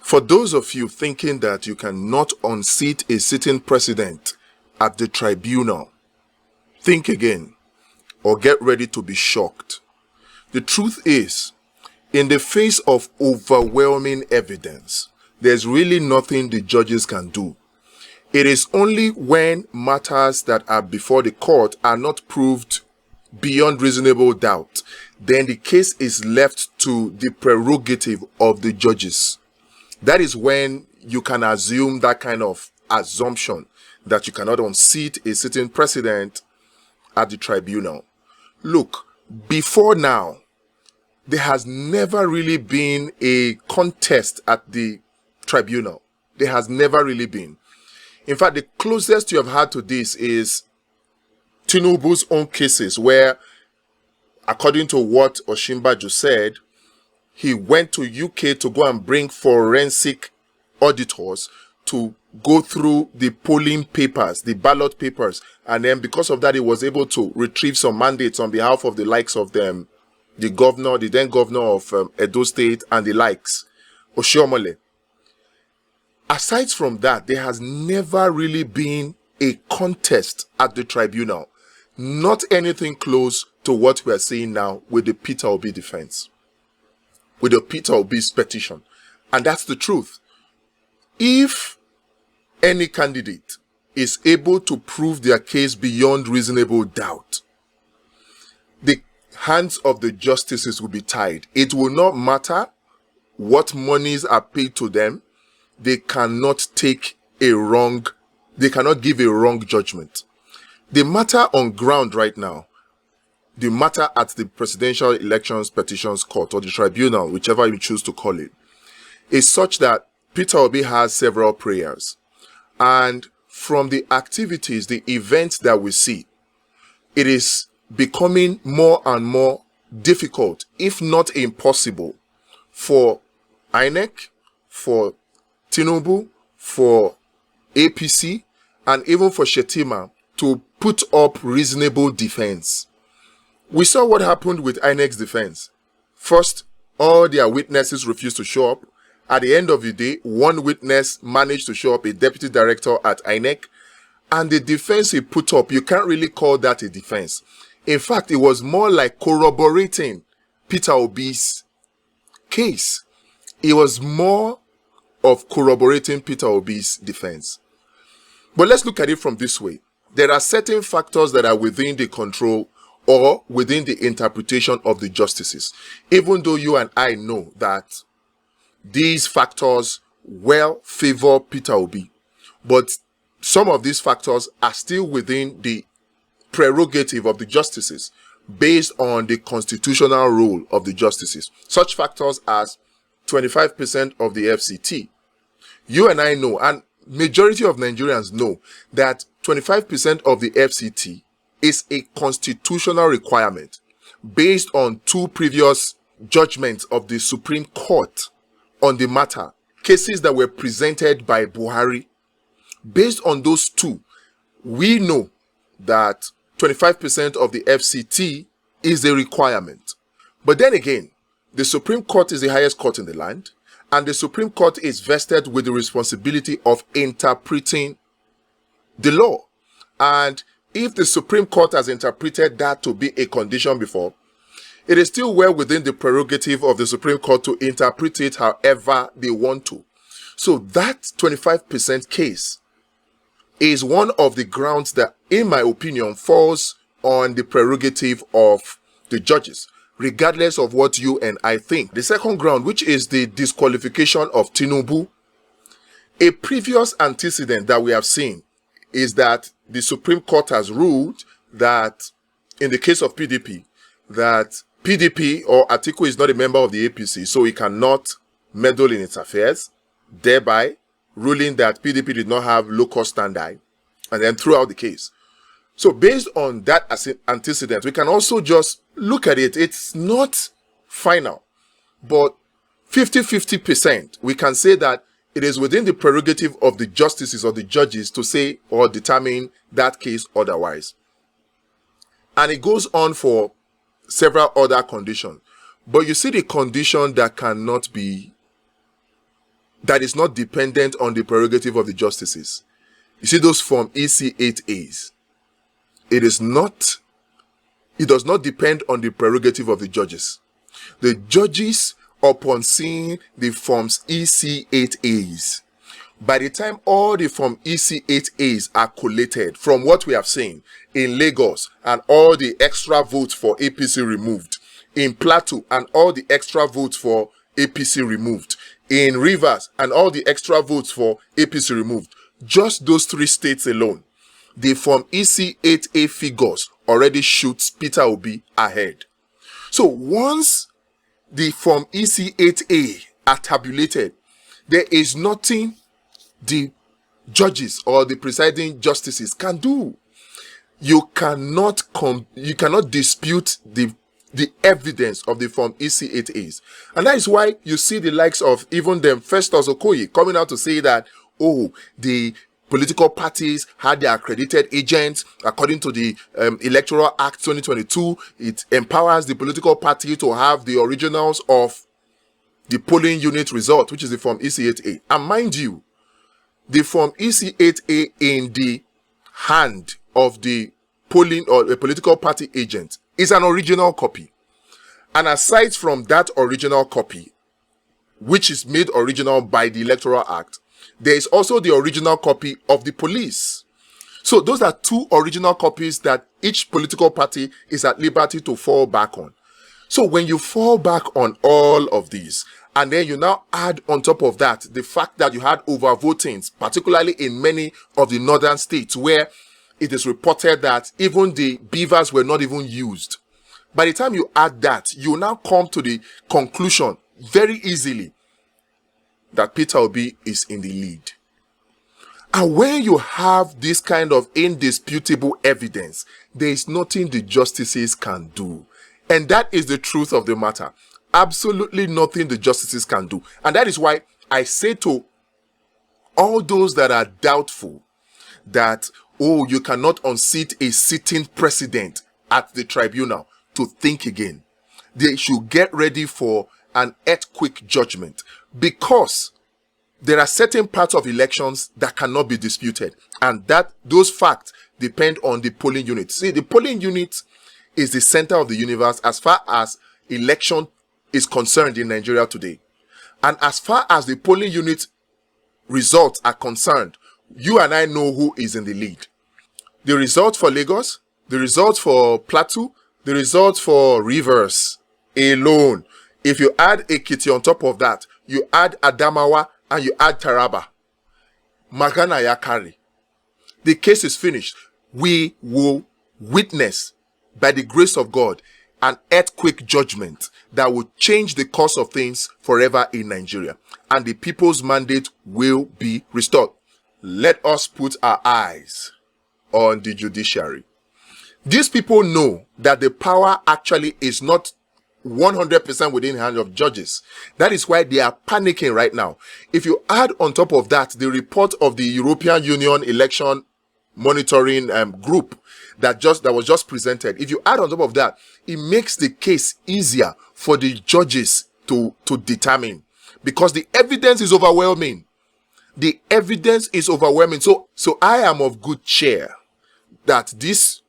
For those of you thinking that you cannot unseat a sitting president at the tribunal, think again or get ready to be shocked. The truth is, in the face of overwhelming evidence, there's really nothing the judges can do. It is only when matters that are before the court are not proved beyond reasonable doubt, then the case is left to the prerogative of the judges. That is when you can assume that kind of assumption that you cannot unseat a sitting president at the tribunal. Look, before now, there has never really been a contest at the tribunal. There has never really been. In fact, the closest you have had to this is Tinubu's own cases where, according to what Osinbajo said, he went to UK to go and bring forensic auditors to go through the polling papers, the ballot papers, and then because of that, he was able to retrieve some mandates on behalf of the likes of them, the governor, the then governor of Edo State, and the likes, Oshiomhole. Aside from that, there has never really been a contest at the tribunal. Not anything close to what we are seeing now with the Peter Obi defense, with the Peter Obi's petition. And that's the truth. If any candidate is able to prove their case beyond reasonable doubt, the hands of the justices will be tied. It will not matter what monies are paid to them. They cannot give a wrong judgment. The matter on ground right now, the matter at the Presidential Election Petitions Court or the Tribunal, whichever you choose to call it, is such that Peter Obi has several prayers. And from the activities, the events that we see, it is becoming more and more difficult, if not impossible, for INEC, for Tinubu, for APC, and even for Shetima to put up reasonable defense. We saw what happened with INEC's defense. First, all their witnesses refused to show up. At the end of the day, one witness managed to show up, a deputy director at INEC, and the defense he put up, you can't really call that a defense. In fact, it was more like corroborating Peter Obi's case. It was more of corroborating Peter Obi's defense. But let's look at it from this way. There are certain factors that are within the control or within the interpretation of the justices. Even though you and I know that these factors well favor Peter Obi, but some of these factors are still within the prerogative of the justices based on the constitutional role of the justices. Such factors as 25% of the FCT. You and I know, and majority of Nigerians know, that 25% of the FCT is a constitutional requirement based on two previous judgments of the Supreme Court on the matter, cases that were presented by Buhari. Based on those two, we know that 25% of the FCT is a requirement. But then again, the Supreme Court is the highest court in the land, and the Supreme Court is vested with the responsibility of interpreting the law. And if the Supreme Court has interpreted that to be a condition before, it is still well within the prerogative of the Supreme Court to interpret it however they want to. So that 25% case is one of the grounds that, in my opinion, falls on the prerogative of the judges, regardless of what you and I think. The second ground, which is the disqualification of Tinubu, a previous antecedent that we have seen is that the Supreme Court has ruled that, in the case of PDP, that PDP or Atiku is not a member of the APC, so he cannot meddle in its affairs, thereby ruling that PDP did not have local standi, and then threw out the case. So based on that antecedent, we can also just look at it. It's not final, but 50-50%, we can say that it is within the prerogative of the justices or the judges to say or determine that case otherwise. And it goes on for several other conditions. But you see the condition that cannot be that is not dependent on the prerogative of the justices. You see those Form EC8As. It does not depend on the prerogative of the judges. The judges, upon seeing the Forms EC8As, by the time all the Form EC8As are collated from what we have seen in Lagos and all the extra votes for APC removed, in Plateau and all the extra votes for APC removed, in Rivers and all the extra votes for APC removed, just those 3 states alone, the Form EC8A figures already shoots Peter Obi ahead. So once the Form EC8A are tabulated, there is nothing the judges or the presiding justices can do. You cannot dispute the evidence of the Form EC8As. And that is why you see the likes of even them Festus Okoye coming out to say that, oh, the political parties had their accredited agents according to the Electoral Act 2022. It empowers the political party to have the originals of the polling unit result, which is the Form EC8A. And mind you, the Form EC8A in the hand of the polling or a political party agent is an original copy. And aside from that original copy, which is made original by the Electoral Act, there is also the original copy of the police. So those are 2 original copies that each political party is at liberty to fall back on. So when you fall back on all of these, and then you now add on top of that the fact that you had overvotings, particularly in many of the northern states where it is reported that even the beavers were not even used. By the time you add that, you now come to the conclusion very easily that Peter Obi is in the lead. And when you have this kind of indisputable evidence, there is nothing the justices can do. And that is the truth of the matter. Absolutely nothing the justices can do. And that is why I say to all those that are doubtful that, oh, you cannot unseat a sitting president at the tribunal, to think again. They should get ready for an earthquake judgment, because there are certain parts of elections that cannot be disputed, and that those facts depend on the polling unit. See, the polling unit is the center of the universe as far as election is concerned in Nigeria today. And as far as the polling unit results are concerned, you and I know who is in the lead. The results for Lagos, the results for Plateau, the results for Rivers alone. If you add Ekiti on top of that, you add Adamawa and you add Taraba, Magana Yakari, the case is finished. We will witness, by the grace of God, an earthquake judgment that will change the course of things forever in Nigeria, and the people's mandate will be restored. Let us put our eyes on the judiciary. These people know that the power actually is not 100% within the hands of judges. That is why they are panicking right now. If you add on top of that the report of the European Union election monitoring group that was just presented, if you add on top of that, it makes the case easier for the judges to determine, because the evidence is overwhelming. The evidence is overwhelming. So I am of good cheer that this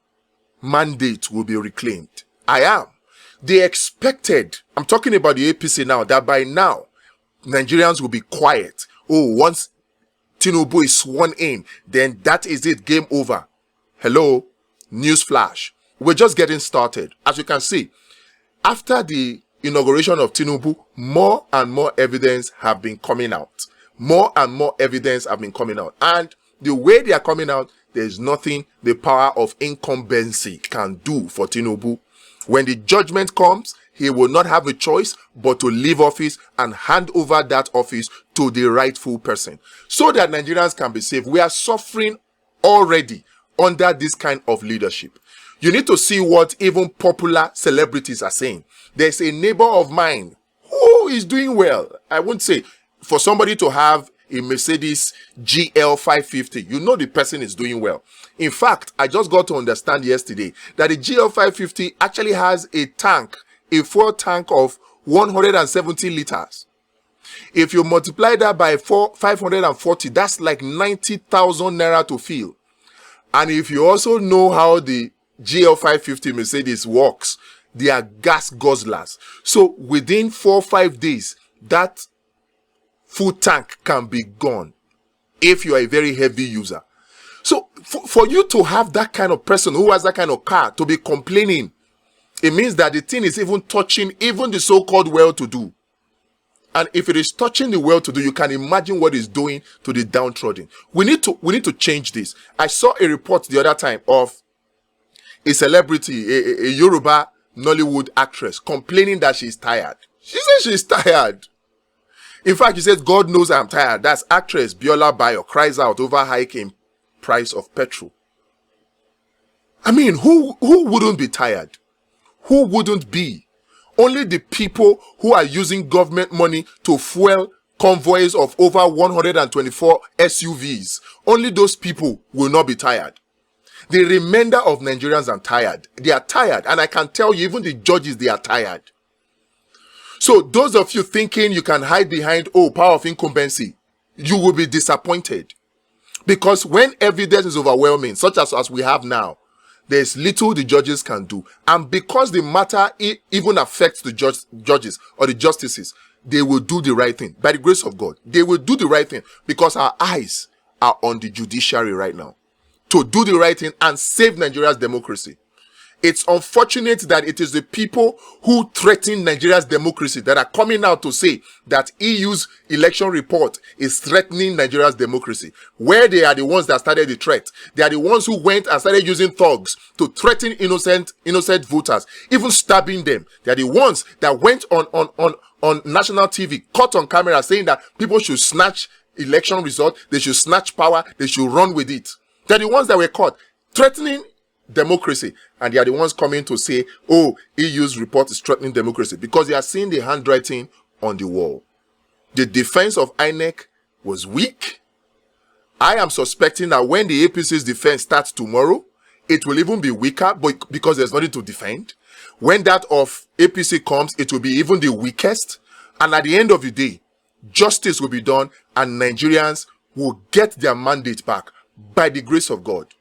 mandate will be reclaimed. I am. They expected, I'm talking about the APC now, that by now Nigerians will be quiet. Oh, once Tinubu is sworn in, then that is it, game over. Hello, newsflash. We're just getting started. As you can see, after the inauguration of Tinubu, more and more evidence have been coming out. More and more evidence have been coming out. And the way they are coming out, there's nothing the power of incumbency can do for Tinubu. When the judgment comes, he will not have a choice but to leave office and hand over that office to the rightful person, so that Nigerians can be safe. We are suffering already under this kind of leadership. You need to see what even popular celebrities are saying. There's a neighbor of mine who is doing well. I won't say, for somebody to have a Mercedes GL 550, you know the person is doing well. In fact, I just got to understand yesterday that the GL 550 actually has a tank, a fuel tank of 170 liters. If you multiply that by 540, that's like 90,000 naira to fill. And if you also know how the GL550 Mercedes works, they are gas guzzlers. So within 4 or 5 days, that full tank can be gone if you are a very heavy user. So for you to have that kind of person who has that kind of car to be complaining, it means that the thing is even touching even the so-called well-to-do. And if it is touching the well-to-do, you can imagine what it's doing to the downtrodden. We need to change this. I saw a report the other time of a celebrity, a Yoruba Nollywood actress, complaining that she's tired. She says she's tired. In fact, she says, God knows I'm tired. That's actress Biola Bayo cries out over hiking price of petrol. I mean, who wouldn't be tired? Who wouldn't be? Only the people who are using government money to fuel convoys of over 124 SUVs, only those people will not be tired. The remainder of Nigerians are tired. They are tired. And I can tell you, even the judges, they are tired. So those of you thinking you can hide behind, power of incumbency, you will be disappointed. Because when evidence is overwhelming, such as we have now, there's little the judges can do. And because the matter even affects the judges or the justices, they will do the right thing. By the grace of God, they will do the right thing because our eyes are on the judiciary right now to do the right thing and save Nigeria's democracy. It's unfortunate that it is the people who threaten Nigeria's democracy that are coming out to say that EU's election report is threatening Nigeria's democracy, where they are the ones that started the threat. They are the ones who went and started using thugs to threaten innocent voters, even stabbing them. They are the ones that went on national TV, caught on camera, saying that people should snatch election result, they should snatch power, they should run with it. They are the ones that were caught threatening democracy, and they are the ones coming to say, EU's report is threatening democracy, because they are seeing the handwriting on the wall. The defense of INEC was weak. I am suspecting that when the APC's defense starts tomorrow, it will even be weaker, but because there's nothing to defend. When that of APC comes, it will be even the weakest, and at the end of the day, justice will be done and Nigerians will get their mandate back by the grace of God.